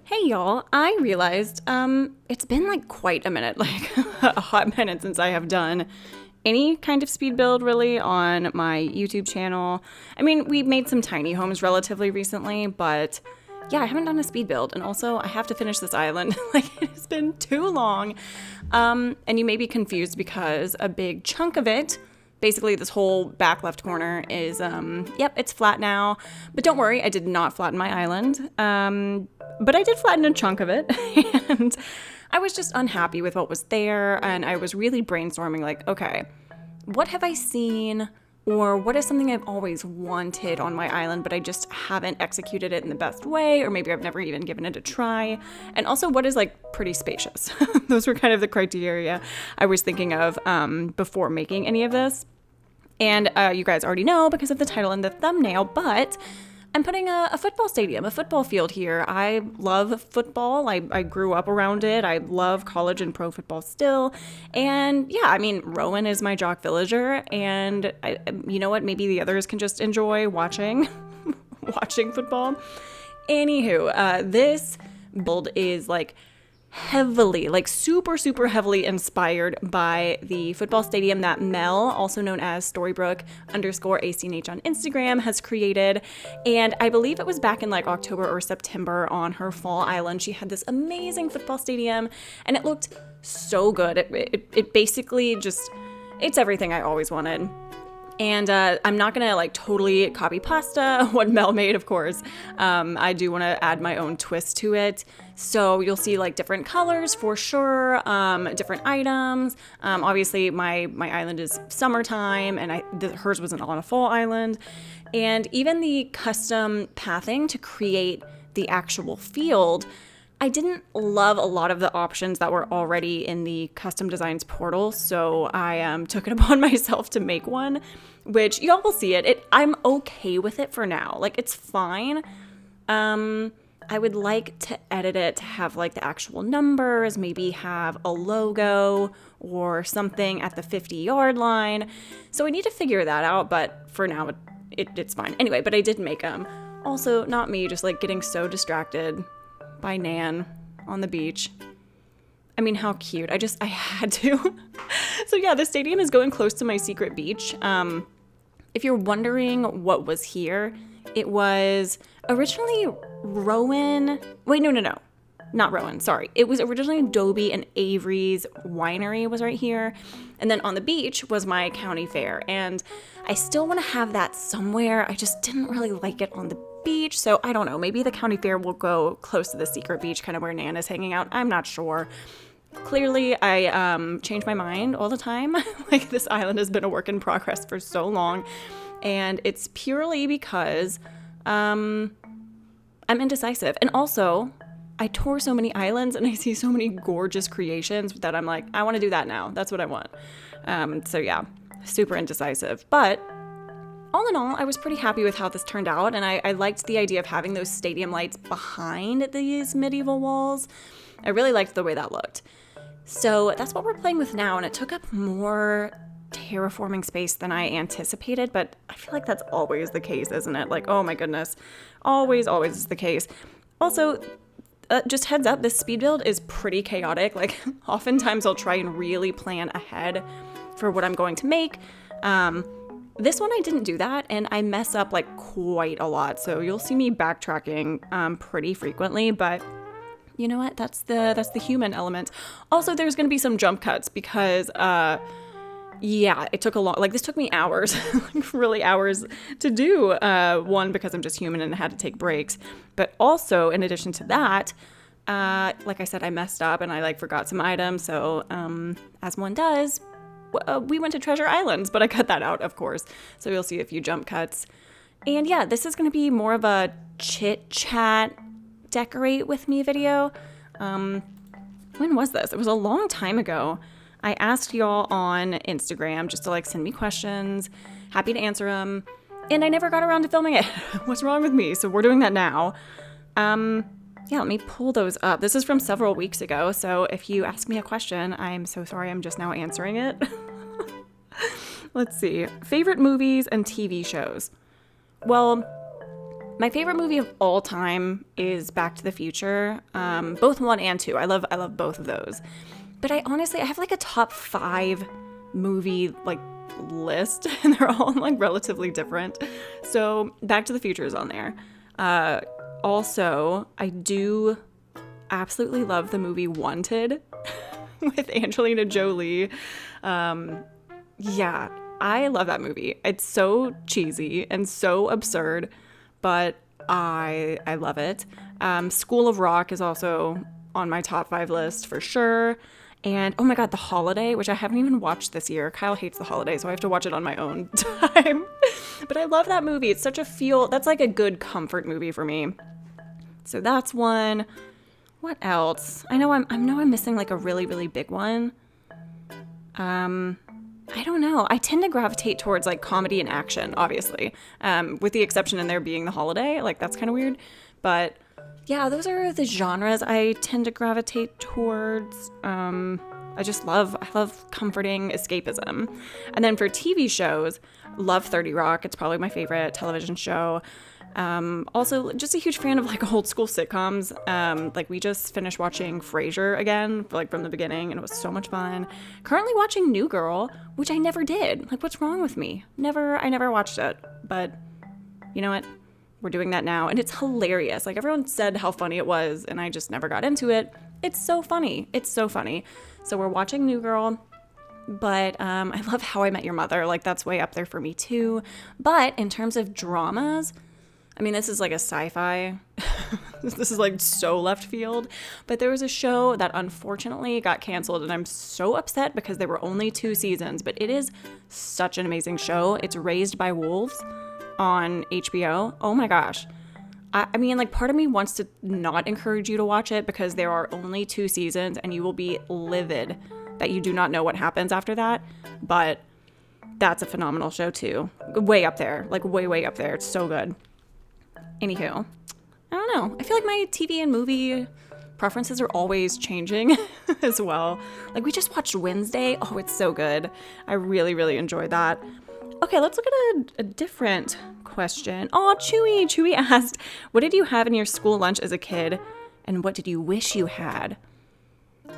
Hey y'all, I realized it's been like quite a minute, like a hot minute since I have done any kind of speed build really on my YouTube channel. I mean, we made some tiny homes relatively recently, but yeah, I haven't done a speed build. And also I have to finish this island. Like it's been too long. And you may be confused because a big chunk of it, basically this whole back left corner is, yep, it's flat now. But don't worry, I did not flatten my island. But I did flatten a chunk of it, and I was just unhappy with what was there, and I was really brainstorming like, okay, what have I seen, or what is something I've always wanted on my island, but I just haven't executed it in the best way, or maybe I've never even given it a try, and also what is like pretty spacious. Those were kind of the criteria I was thinking of before making any of this. And you guys already know because of the title and the thumbnail, but I'm putting a football stadium, a football field here. I love football. I grew up around it. I love college and pro football still. And yeah, I mean, Rowan is my jock villager. And you know what? Maybe the others can just enjoy watching, watching football. Anywho, this build is like heavily, like super heavily inspired by the football stadium that Mel, also known as Storybrooke_ACNH on Instagram, has created. And I believe it was back in like October or September on her fall island. She had this amazing football stadium and it looked so good. It basically just, it's everything I always wanted. And I'm not gonna like totally copy pasta what Mel made, of course. I do want to add my own twist to it. So you'll see like different colors for sure, different items. Obviously my island is summertime and hers wasn't on a fall island. And even the custom pathing to create the actual field, I didn't love a lot of the options that were already in the custom designs portal, so I took it upon myself to make one, which y'all will see it. I'm okay with it for now. Like, it's fine. I would like to edit it to have like the actual numbers, maybe have a logo or something at the 50-yard line. So I need to figure that out, but for now it's fine. Anyway, but I did make them. Also, not me just like getting so distracted by Nan on the beach. I mean, how cute. I had to. So yeah, the stadium is going close to my secret beach. If you're wondering what was here, it was originally Rowan. Wait, no. Not Rowan, sorry. It was originally Dobie and Avery's winery was right here. And then on the beach was my county fair. And I still want to have that somewhere. I just didn't really like it on the beach. So I don't know, maybe the county fair will go close to the secret beach, kind of where Nan is hanging out. I'm not sure. Clearly, I change my mind all the time. Like, this island has been a work in progress for so long. And it's purely because I'm indecisive. And also, I tour so many islands and I see so many gorgeous creations that I'm like, I want to do that now. That's what I want. So yeah, super indecisive. But all in all, I was pretty happy with how this turned out. And I liked the idea of having those stadium lights behind these medieval walls. I really liked the way that looked. So that's what we're playing with now. And it took up more terraforming space than I anticipated. But I feel like that's always the case, isn't it? Like, oh my goodness. Always is the case. Also, just heads up, this speed build is pretty chaotic. Like, oftentimes I'll try and really plan ahead for what I'm going to make. This one I didn't do that, and I mess up like quite a lot. So you'll see me backtracking pretty frequently, but you know what? That's the human element. Also, there's going to be some jump cuts because yeah, it took a long, like this took me hours, like really hours to do. One, because I'm just human and I had to take breaks. But also, in addition to that, like I said, I messed up and I like forgot some items. So as one does, we went to Treasure Islands, but I cut that out, of course. So you'll see a few jump cuts. And yeah, this is going to be more of a chit chat, decorate with me video. When was this? It was a long time ago. I asked y'all on Instagram just to like send me questions. Happy to answer them. And I never got around to filming it. What's wrong with me? So we're doing that now. Yeah, let me pull those up. This is from several weeks ago. So if you ask me a question, I'm so sorry. I'm just now answering it. Let's see. Favorite movies and TV shows. Well, My favorite movie of all time is Back to the Future, both 1 and 2. I love both of those. But I have like a top 5 movie like list, and they're all like relatively different. So Back to the Future is on there. Also, I do absolutely love the movie Wanted with Angelina Jolie. Yeah, I love that movie. It's so cheesy and so absurd, but I love it. School of Rock is also on my top 5 list for sure. And oh my God, The Holiday, which I haven't even watched this year. Kyle hates The Holiday, so I have to watch it on my own time. But I love that movie. It's such a that's like a good comfort movie for me. So that's one. What else? I know I'm missing like a really, really big one. I don't know. I tend to gravitate towards like comedy and action, obviously. With the exception in there being The Holiday. Like that's kind of weird. But yeah, those are the genres I tend to gravitate towards. I love comforting escapism. And then for TV shows, love 30 Rock. It's probably my favorite television show. Also just a huge fan of like old school sitcoms. Like we just finished watching Frasier again, like from the beginning, and it was so much fun. Currently watching New Girl, which I never did. Like what's wrong with me? I never watched it, but you know what? We're doing that now, and it's hilarious. Like everyone said how funny it was, and I just never got into it. It's so funny. So we're watching New Girl, but I love How I Met Your Mother. Like that's way up there for me too. But in terms of dramas, I mean, this is like a sci-fi. This is like so left field. But there was a show that unfortunately got canceled, and I'm so upset because there were only 2 seasons, but it is such an amazing show. It's Raised by Wolves on HBO. Oh my gosh. I mean, like part of me wants to not encourage you to watch it because there are only 2 seasons and you will be livid that you do not know what happens after that. But that's a phenomenal show too. Way up there, like way up there. It's so good. Anywho, I don't know. I feel like my TV and movie preferences are always changing as well. Like we just watched Wednesday. Oh, it's so good. I really, really enjoyed that. Okay, let's look at a different question. Oh, Chewy asked, what did you have in your school lunch as a kid, and what did you wish you had?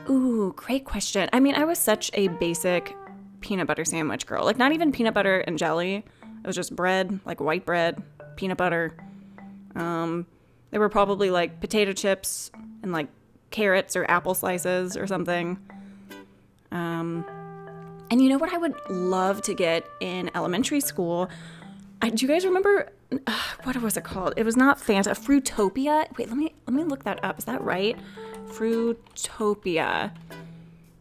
Ooh, great question. I mean, I was such a basic peanut butter sandwich girl. Like, not even peanut butter and jelly. It was just bread, like white bread, peanut butter. There were probably, like, potato chips and, like, carrots or apple slices or something. And you know what I would love to get in elementary school? Do you guys remember, what was it called? It was not Fanta, Fruitopia. Wait, let me look that up. Is that right? Fruitopia.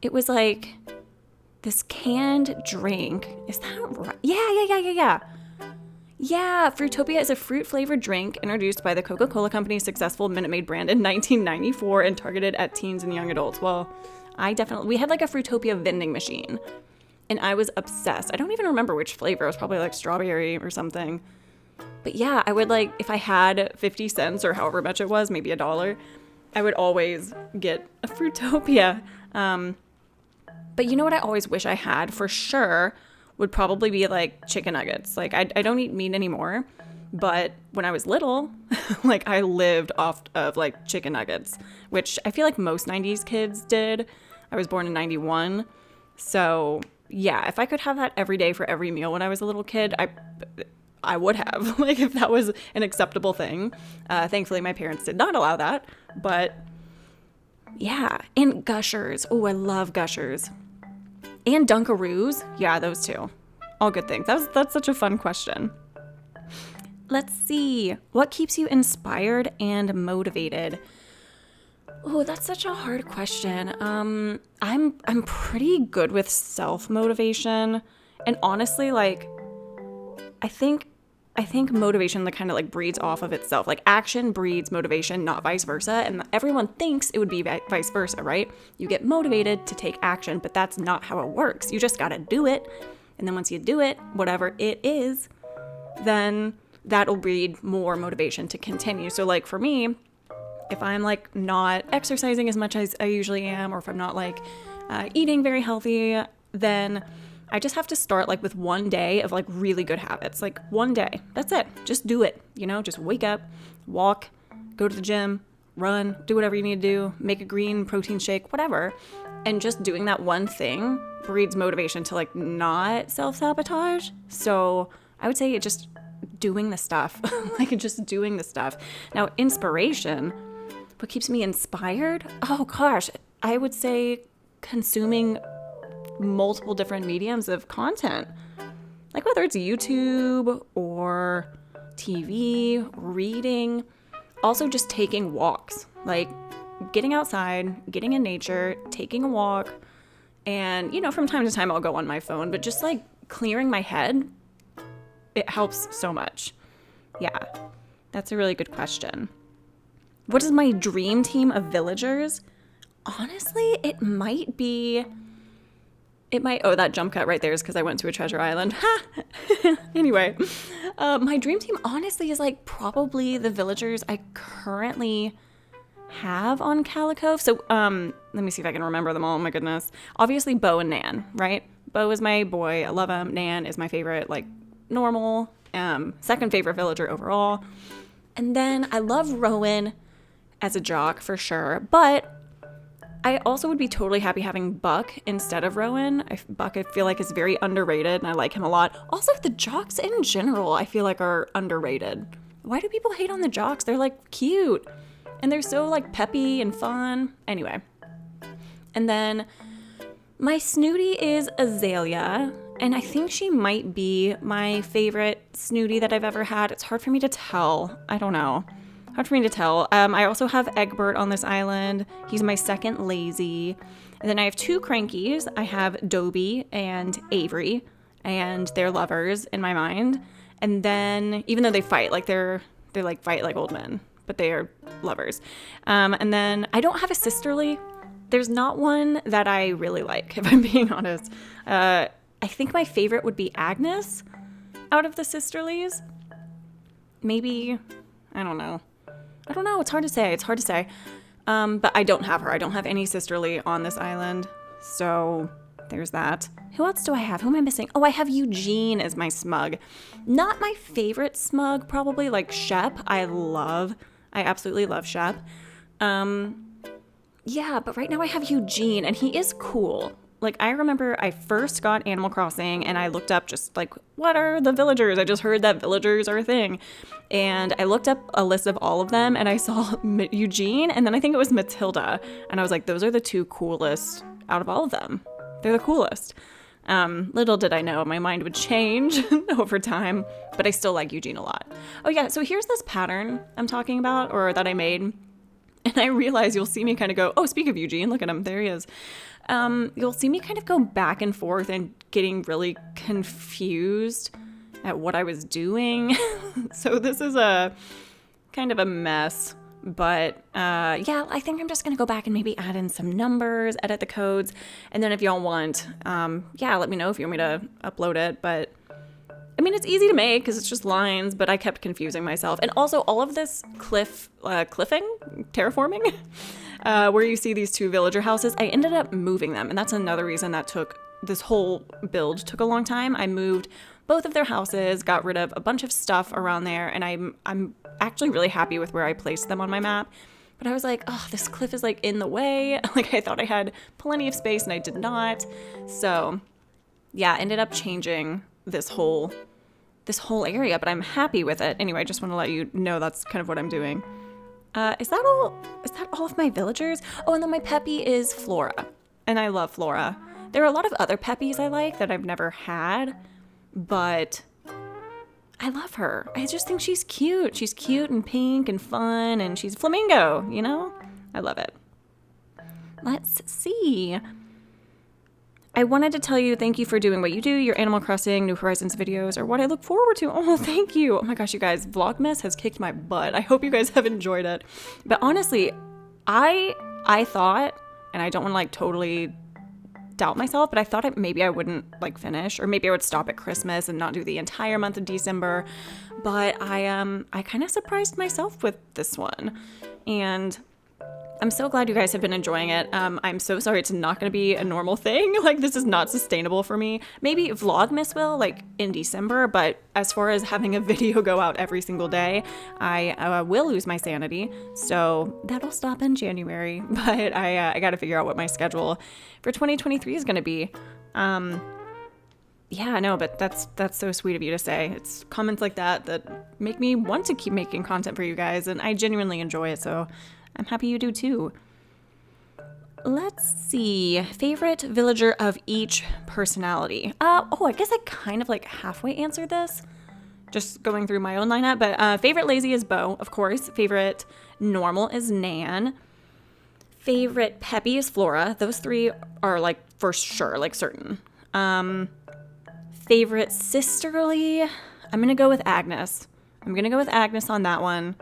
It was like this canned drink. Is that right? Yeah. Yeah, Fruitopia is a fruit-flavored drink introduced by the Coca-Cola Company's successful Minute Maid brand in 1994 and targeted at teens and young adults. Well, we had like a Fruitopia vending machine. And I was obsessed. I don't even remember which flavor. It was probably like strawberry or something. But yeah, I would like, if I had 50 cents or however much it was, maybe $1, I would always get a Fruitopia. But you know what I always wish I had for sure would probably be like chicken nuggets. Like I don't eat meat anymore. But when I was little, like I lived off of like chicken nuggets, which I feel like most 90s kids did. I was born in 91. So yeah, if I could have that every day for every meal when I was a little kid, I would have, like if that was an acceptable thing. Thankfully, my parents did not allow that, but yeah. And Gushers. Oh, I love Gushers. And Dunkaroos. Yeah, those two. All good things. That's such a fun question. Let's see. What keeps you inspired and motivated? Oh, that's such a hard question. I'm pretty good with self-motivation. And honestly, like, I think motivation like kind of like breeds off of itself. Like action breeds motivation, not vice versa. And everyone thinks it would be vice versa, right? You get motivated to take action, but that's not how it works. You just got to do it. And then once you do it, whatever it is, then that'll breed more motivation to continue. So like for me, if I'm like not exercising as much as I usually am, or if I'm not like eating very healthy, then I just have to start like with one day of like really good habits. Like one day. That's it. Just do it. Just wake up, walk, go to the gym, run, do whatever you need to do, make a green protein shake, whatever. And just doing that one thing breeds motivation to like not self-sabotage. So I would say just doing the stuff, like just doing the stuff. Now, inspiration, what keeps me inspired? Oh gosh, I would say consuming multiple different mediums of content, like whether it's YouTube or TV, reading, also just taking walks, like getting outside, getting in nature, taking a walk. And, from time to time I'll go on my phone, but just like clearing my head, it helps so much. Yeah, that's a really good question. What is my dream team of villagers? Honestly, that jump cut right there is because I went to a treasure island. Anyway, my dream team honestly is like probably the villagers I currently have on Calla Cove. So let me see if I can remember them all. Oh my goodness. Obviously Bo and Nan, right? Bo is my boy. I love him. Nan is my favorite, like normal, second favorite villager overall. And then I love Rowan as a jock for sure, but I also would be totally happy having Buck instead of Rowan. Buck, I feel like, is very underrated, and I like him a lot. Also, the jocks in general, I feel like, are underrated. Why do people hate on the jocks? They're, like, cute, and they're so, like, peppy and fun. Anyway. And then my snooty is Azalea, and I think she might be my favorite snooty that I've ever had. It's hard for me to tell. I don't know. Hard for me to tell. I also have Egbert on this island. He's my second lazy. And then I have two crankies. I have Dobie and Avery, and they're lovers in my mind. And then, even though they fight, like they're like fight like old men, but they are lovers. And then I don't have a sisterly. There's not one that I really like, if I'm being honest. I think my favorite would be Agnes out of the sisterlies. Maybe, I don't know. It's hard to say. But I don't have her. I don't have any sisterly on this island. So there's that. Who else do I have? Who am I missing? Oh, I have Eugene as my smug. Not my favorite smug, probably, like Shep. I absolutely love Shep. Yeah, but right now I have Eugene, and he is cool. Like, I remember I first got Animal Crossing, and I looked up just, like, what are the villagers? I just heard that villagers are a thing. And I looked up a list of all of them, and I saw Eugene, and then I think it was Matilda. And I was like, those are the two coolest out of all of them. They're the coolest. Little did I know my mind would change over time, but I still like Eugene a lot. Oh, yeah, so here's this pattern I'm talking about, or that I made. And I realize you'll see me kind of go, oh, speak of Eugene, look at him, there he is. You'll see me kind of go back and forth and getting really confused at what I was doing. So this is a kind of a mess, but yeah, I think I'm just going to go back and maybe add in some numbers, edit the codes. And then if y'all want, yeah, let me know if you want me to upload it. But I mean, it's easy to make because it's just lines, but I kept confusing myself. And also all of this terraforming, where you see these two villager houses, I ended up moving them. And that's another reason that this whole build took a long time. I moved both of their houses, got rid of a bunch of stuff around there, and I'm actually really happy with where I placed them on my map. But I was like, oh, this cliff is like in the way. Like I thought I had plenty of space and I did not. So yeah, ended up changing this whole area, but I'm happy with it. Anyway, I just want to let you know that's kind of what I'm doing. Is that all of my villagers? Oh, and then my Peppy is Flora, and I love Flora. There are a lot of other Peppies I like that I've never had, but I love her. I just think she's cute. She's cute and pink and fun, and she's flamingo, you know? I love it. Let's see. I wanted to tell you thank you for doing what you do. Your Animal Crossing New Horizons videos are what I look forward to. Oh, thank you. Oh my gosh, you guys, Vlogmas has kicked my butt. I hope you guys have enjoyed it. But honestly, I thought, and I don't want to like totally doubt myself, but I thought maybe I wouldn't like finish, or maybe I would stop at Christmas and not do the entire month of December. But I kind of surprised myself with this one. And I'm so glad you guys have been enjoying it. I'm so sorry it's not going to be a normal thing. Like, this is not sustainable for me. Maybe Vlogmas will, like, in December, but as far as having a video go out every single day, I will lose my sanity. So that'll stop in January. But I got to figure out what my schedule for 2023 is going to be. Yeah, no, but that's so sweet of you to say. It's comments like that make me want to keep making content for you guys, and I genuinely enjoy it, so I'm happy you do too. Let's see. Favorite villager of each personality. I guess I kind of like halfway answered this. Just going through my own lineup, but favorite lazy is Bo, of course. Favorite normal is Nan. Favorite peppy is Flora. Those three are like for sure, like certain. Favorite sisterly, I'm going to go with Agnes. I'm going to go with Agnes on that one.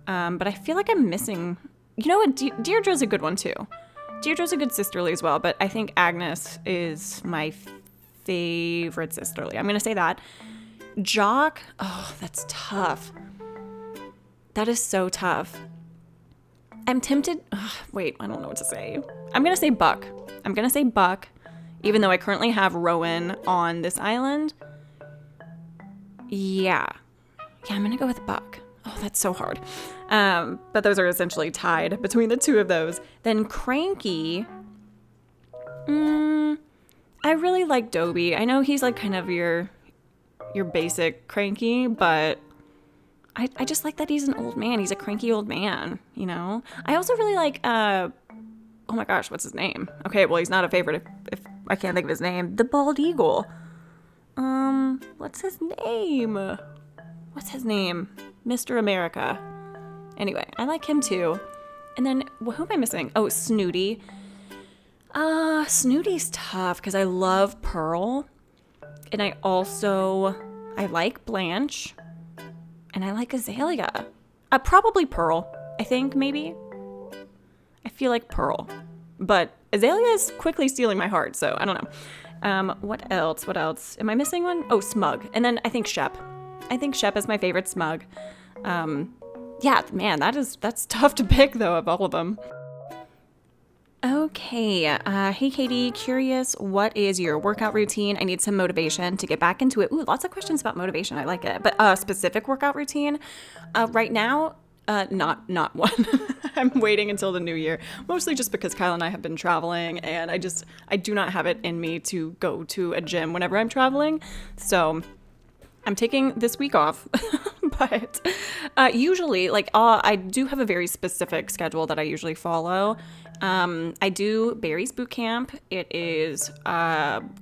But I feel like I'm missing, you know what, Deirdre's a good one too. Deirdre's a good sisterly as well, but I think Agnes is my favorite sisterly. I'm going to say that. Jock, oh, that's tough. That is so tough. I'm tempted, I don't know what to say. I'm going to say Buck. Even though I currently have Rowan on this island. Yeah, I'm going to go with Buck. Oh, that's so hard. But those are essentially tied between the two of those. Then Cranky. I really like Dobie. I know he's like kind of your basic Cranky, but I just like that he's an old man. He's a cranky old man, you know? I also really like, oh my gosh, what's his name? Okay, well, he's not a favorite if I can't think of his name. The bald eagle. What's his name? Mr. America. Anyway, I like him too. And then, who am I missing? Oh, Snooty. Snooty's tough because I love Pearl. And I like Blanche. And I like Azalea. Probably Pearl, I think, maybe. I feel like Pearl. But Azalea is quickly stealing my heart, so I don't know. What else? Am I missing one? Oh, Smug. And then I think Shep. Is my favorite Smug. Yeah, man, that's tough to pick, though, of all of them. Okay, hey Katie, curious, what is your workout routine? I need some motivation to get back into it. Ooh, lots of questions about motivation, I like it. But specific workout routine, right now, not one. I'm waiting until the new year, mostly just because Calla and I have been traveling, and I do not have it in me to go to a gym whenever I'm traveling, so I'm taking this week off. But usually, I do have a very specific schedule that I usually follow. I do Barry's boot camp. It is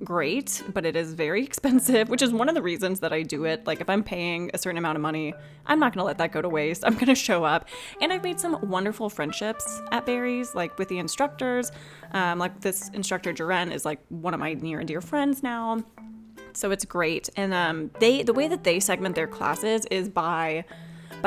great, but it is very expensive, which is one of the reasons that I do it. Like, if I'm paying a certain amount of money, I'm not going to let that go to waste. I'm going to show up. And I've made some wonderful friendships at Barry's, like with the instructors. Like this instructor, Jaren, is like one of my near and dear friends now. So it's great. And the way that they segment their classes is by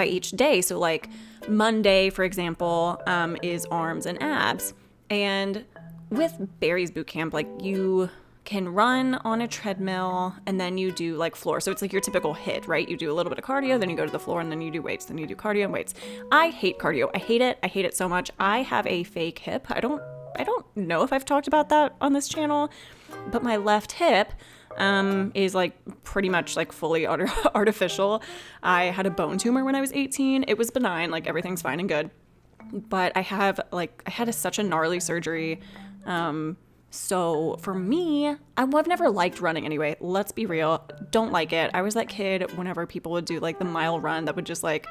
each day. So like Monday, for example, is arms and abs. And with Barry's bootcamp, like you can run on a treadmill and then you do like floor. So it's like your typical HIIT, right? You do a little bit of cardio, then you go to the floor, and then you do weights, then you do cardio and weights. I hate cardio. I hate it so much. I have a fake hip. I don't know if I've talked about that on this channel, but my left hip is like pretty much like fully artificial. I had a bone tumor when I was 18. It was benign, like everything's fine and good. But I had such a gnarly surgery. So for me, I've never liked running anyway. Let's be real. Don't like it. I was that kid whenever people would do like the mile run that would just like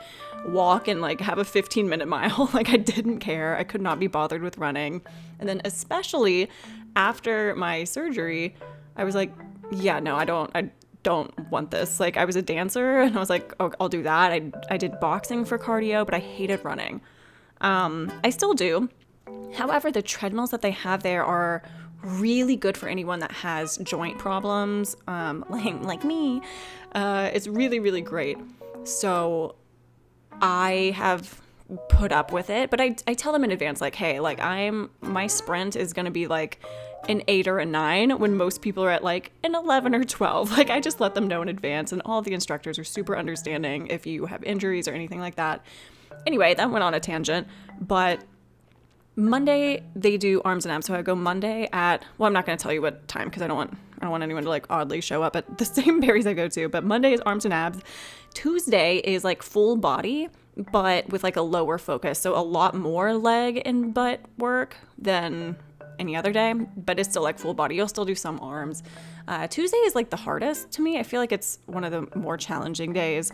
walk and like have a 15-minute mile. Like I didn't care. I could not be bothered with running. And then especially after my surgery, I was like, yeah, no, I don't want this. Like I was a dancer and I was like, oh, I'll do that. I did boxing for cardio, but I hated running. I still do. However, the treadmills that they have there are really good for anyone that has joint problems, like me. It's really, really great. So I have put up with it, but I tell them in advance, like, hey, like my sprint is going to be like an 8 or a 9 when most people are at like an 11 or 12. Like I just let them know in advance, and all the instructors are super understanding if you have injuries or anything like that. Anyway, that went on a tangent, but Monday they do arms and abs, so I go Monday at, well, I'm not going to tell you what time because I don't want anyone to like oddly show up at the same berries I go to, but Monday is arms and abs. Tuesday is like full body, but with like a lower focus, so a lot more leg and butt work than any other day, but it's still like full body. You'll still do some arms. Tuesday is like the hardest to me. I feel like it's one of the more challenging days.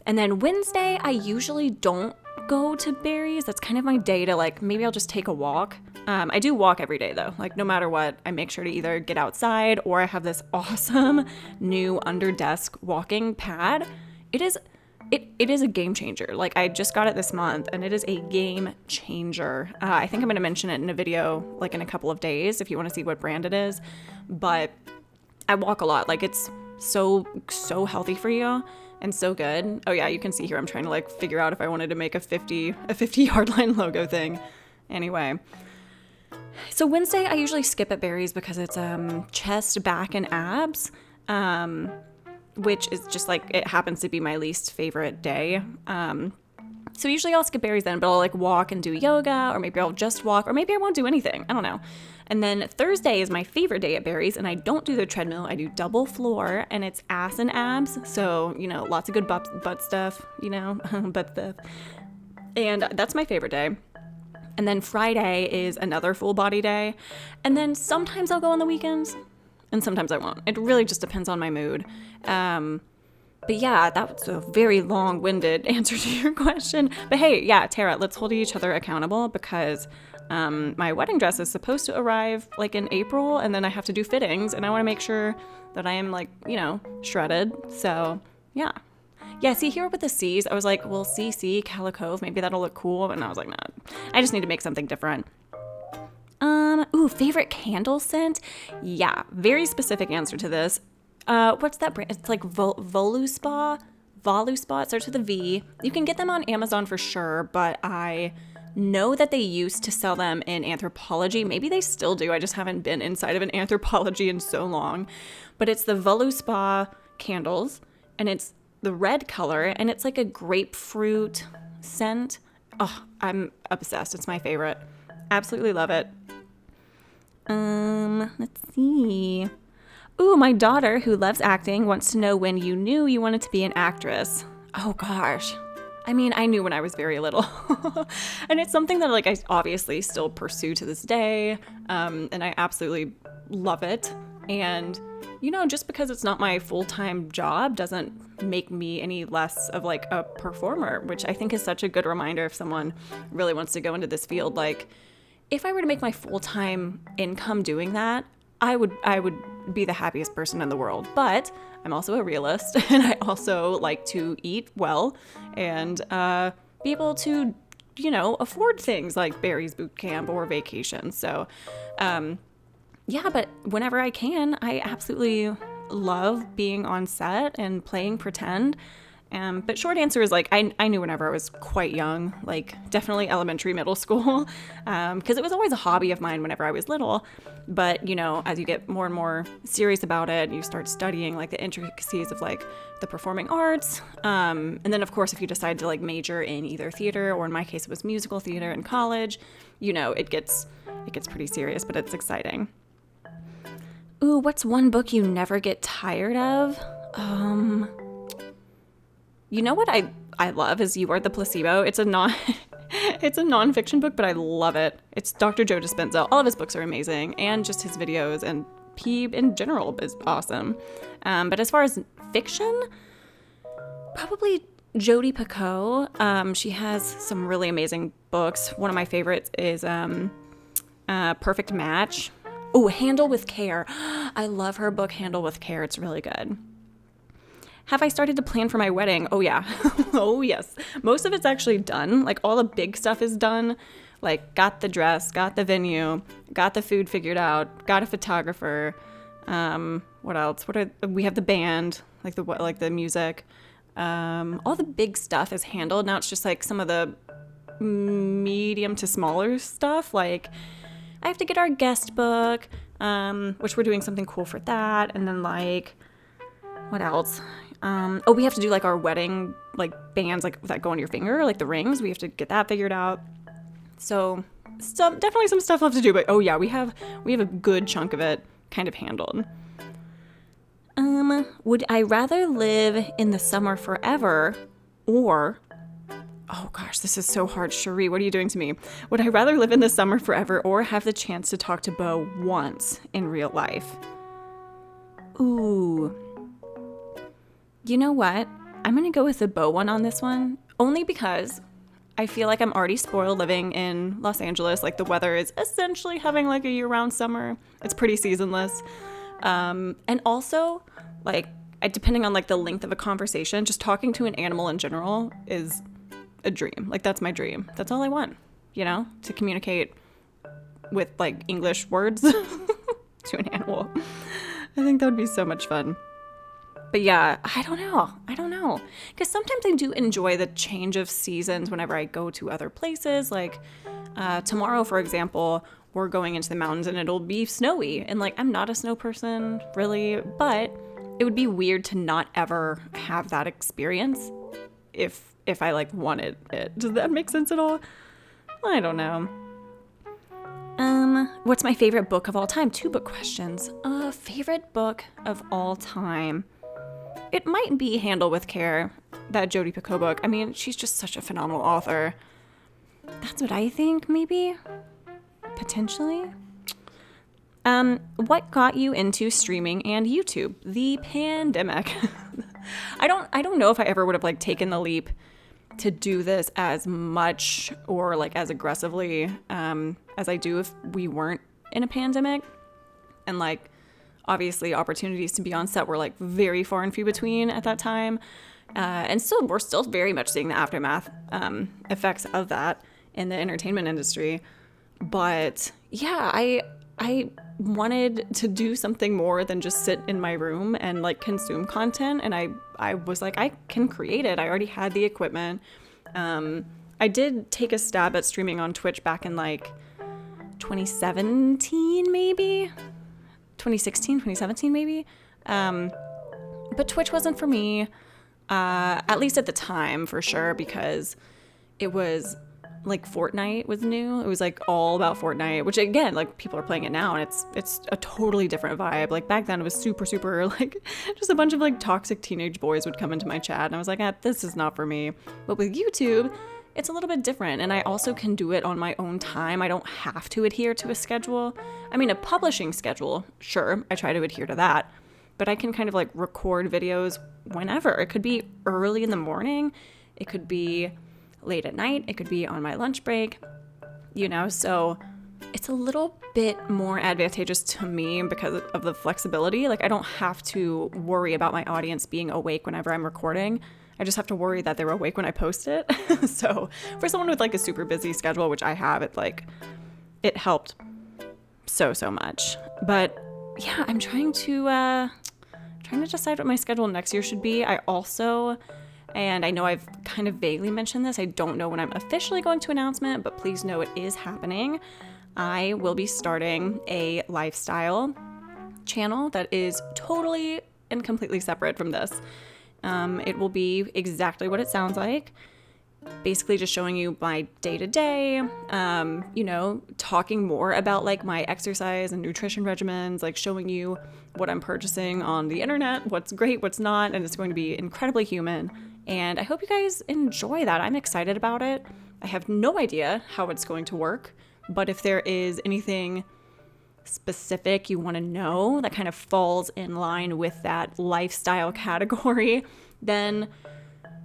And then Wednesday, I usually don't go to berries. That's kind of my day to like, maybe I'll just take a walk. I do walk every day though. Like no matter what, I make sure to either get outside or I have this awesome new under desk walking pad. It is a game changer. Like I just got it this month and it is a game changer. I think I'm going to mention it in a video like in a couple of days if you want to see what brand it is. But I walk a lot. Like it's so healthy for you and so good. Oh yeah, you can see here I'm trying to like figure out if I wanted to make a 50 Hotline logo thing. Anyway. So Wednesday I usually skip at berries because it's chest, back, and abs. Which is just like, it happens to be my least favorite day. So usually I'll skip berries then, but I'll like walk and do yoga, or maybe I'll just walk, or maybe I won't do anything. I don't know. And then Thursday is my favorite day at berries, and I don't do the treadmill. I do double floor, and it's ass and abs. So, you know, lots of good butt stuff, you know, butt stuff. And that's my favorite day. And then Friday is another full body day. And then sometimes I'll go on the weekends. And sometimes I won't. It really just depends on my mood. But yeah, that was a very long-winded answer to your question. But hey, yeah, Tara, let's hold each other accountable because my wedding dress is supposed to arrive like in April, and then I have to do fittings, and I want to make sure that I am like, you know, shredded. So yeah. Yeah, see here with the C's, I was like, well, CC, Calla, Cove, maybe that'll look cool. And I was like, nah, I just need to make something different. Favorite candle scent? Yeah, very specific answer to this. What's that brand? It's like Voluspa. It starts with a V. You can get them on Amazon for sure, but I know that they used to sell them in Anthropologie. Maybe they still do. I just haven't been inside of an Anthropologie in so long. But it's the Voluspa candles, and it's the red color, and it's like a grapefruit scent. Oh, I'm obsessed. It's my favorite. Absolutely love it. Let's see. Ooh, my daughter, who loves acting, wants to know when you knew you wanted to be an actress. Oh gosh. I mean, I knew when I was very little. And it's something that like I obviously still pursue to this day. And I absolutely love it. And you know, just because it's not my full-time job doesn't make me any less of like a performer, which I think is such a good reminder if someone really wants to go into this field. Like, if I were to make my full-time income doing that, I would be the happiest person in the world. But I'm also a realist, and I also like to eat well and be able to, you know, afford things like Barry's boot camp or vacation. So, yeah, but whenever I can, I absolutely love being on set and playing pretend. But short answer is like, I knew whenever I was quite young, like definitely elementary, middle school, because it was always a hobby of mine whenever I was little. But, you know, as you get more and more serious about it, you start studying like the intricacies of like the performing arts. And then of course, if you decide to like major in either theater, or in my case, it was musical theater in college, you know, it gets pretty serious, but it's exciting. Ooh, what's one book you never get tired of? You know what I love is You Are the Placebo. It's a nonfiction book, but I love it. It's Dr. Joe Dispenza. All of his books are amazing, and just his videos and he in general is awesome. But as far as fiction, probably Jodi Picoult. She has some really amazing books. One of my favorites is Perfect Match. Oh, Handle with Care. I love her book, Handle with Care. It's really good. Have I started to plan for my wedding? Oh, yeah. Oh, yes. Most of it's actually done. Like, all the big stuff is done. Like, got the dress, got the venue, got the food figured out, got a photographer. What else? We have the band, like the music. All the big stuff is handled. Now it's just, like, some of the medium to smaller stuff. Like, I have to get our guest book, which we're doing something cool for that. And then, like, what else? We have to do like our wedding, like bands like that go on your finger, like the rings. We have to get that figured out. So definitely some stuff left to do, but oh yeah, we have a good chunk of it kind of handled. Would I rather live in the summer forever or, oh gosh, this is so hard. Cherie, what are you doing to me? Would I rather live in the summer forever or have the chance to talk to Beau once in real life? Ooh. You know what? I'm going to go with the Beau one on this one, only because I feel like I'm already spoiled living in Los Angeles. Like, the weather is essentially having like a year-round summer. It's pretty seasonless. And also, like, depending on like the length of a conversation, just talking to an animal in general is a dream. Like, that's my dream. That's all I want, to communicate with like English words to an animal. I think that would be so much fun. But yeah, I don't know. Because sometimes I do enjoy the change of seasons whenever I go to other places. Like tomorrow, for example, we're going into the mountains and it'll be snowy. And like, I'm not a snow person really, but it would be weird to not ever have that experience if I like wanted it. Does that make sense at all? I don't know. What's my favorite book of all time? 2 book questions. Favorite book of all time. It might be Handle with Care, that Jodi Picoult book. I mean, she's just such a phenomenal author. That's what I think, maybe. Potentially. What got you into streaming and YouTube? The pandemic. I don't know if I ever would have like taken the leap to do this as much or like as aggressively as I do if we weren't in a pandemic. And like, obviously opportunities to be on set were like very far and few between at that time. And we're still very much seeing the aftermath effects of that in the entertainment industry. But yeah, I wanted to do something more than just sit in my room and like consume content. And I was like, I can create it. I already had the equipment. I did take a stab at streaming on Twitch back in like 2017, maybe 2016, 2017, maybe. But Twitch wasn't for me, at least at the time, for sure, because it was like Fortnite was new. It was like all about Fortnite, which again, like people are playing it now and it's a totally different vibe. Like back then it was super, super like just a bunch of like toxic teenage boys would come into my chat and I was like, this is not for me. But with YouTube, it's a little bit different. And I also can do it on my own time. I don't have to adhere to a schedule. I mean, a publishing schedule, sure, I try to adhere to that, but I can kind of like record videos whenever. It could be early in the morning. It could be late at night. It could be on my lunch break, so it's a little bit more advantageous to me because of the flexibility. Like I don't have to worry about my audience being awake whenever I'm recording. I just have to worry that they're awake when I post it. So for someone with like a super busy schedule, which I have, it helped so much. But yeah, I'm trying to decide what my schedule next year should be. And I know I've kind of vaguely mentioned this. I don't know when I'm officially going to announcement, but please know it is happening. I will be starting a lifestyle channel that is totally and completely separate from this. It will be exactly what it sounds like. Basically just showing you my day-to-day, talking more about like my exercise and nutrition regimens, like showing you what I'm purchasing on the internet, what's great, what's not, and it's going to be incredibly human. And I hope you guys enjoy that. I'm excited about it. I have no idea how it's going to work, but if there is anything specific you want to know that kind of falls in line with that lifestyle category, then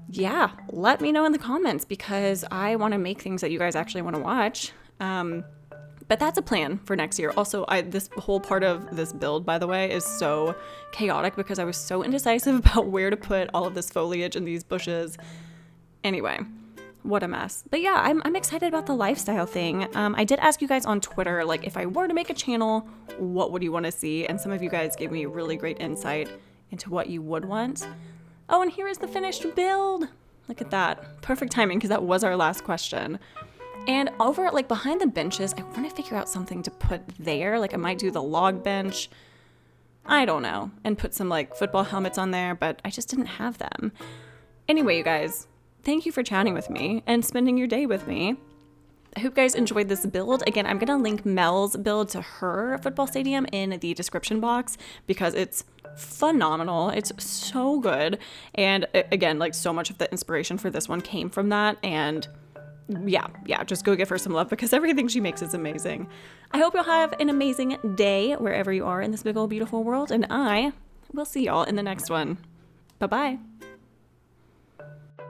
yeah, let me know in the comments because I want to make things that you guys actually want to watch. But that's a plan for next year. Also, this whole part of this build, by the way, is so chaotic because I was so indecisive about where to put all of this foliage and these bushes. Anyway, what a mess. But yeah, I'm excited about the lifestyle thing. I did ask you guys on Twitter, like, if I were to make a channel, what would you want to see? And some of you guys gave me really great insight into what you would want. Oh, and here is the finished build. Look at that. Perfect timing because that was our last question. And over like behind the benches, I want to figure out something to put there. Like I might do the log bench. I don't know. And put some like football helmets on there, but I just didn't have them. Anyway, you guys, thank you for chatting with me and spending your day with me. I hope you guys enjoyed this build. Again, I'm gonna link Mel's build to her football stadium in the description box because it's phenomenal. It's so good. And again, like so much of the inspiration for this one came from that. And yeah, just go give her some love because everything she makes is amazing. I hope you'll have an amazing day wherever you are in this big old beautiful world. And I will see y'all in the next one. Bye-bye.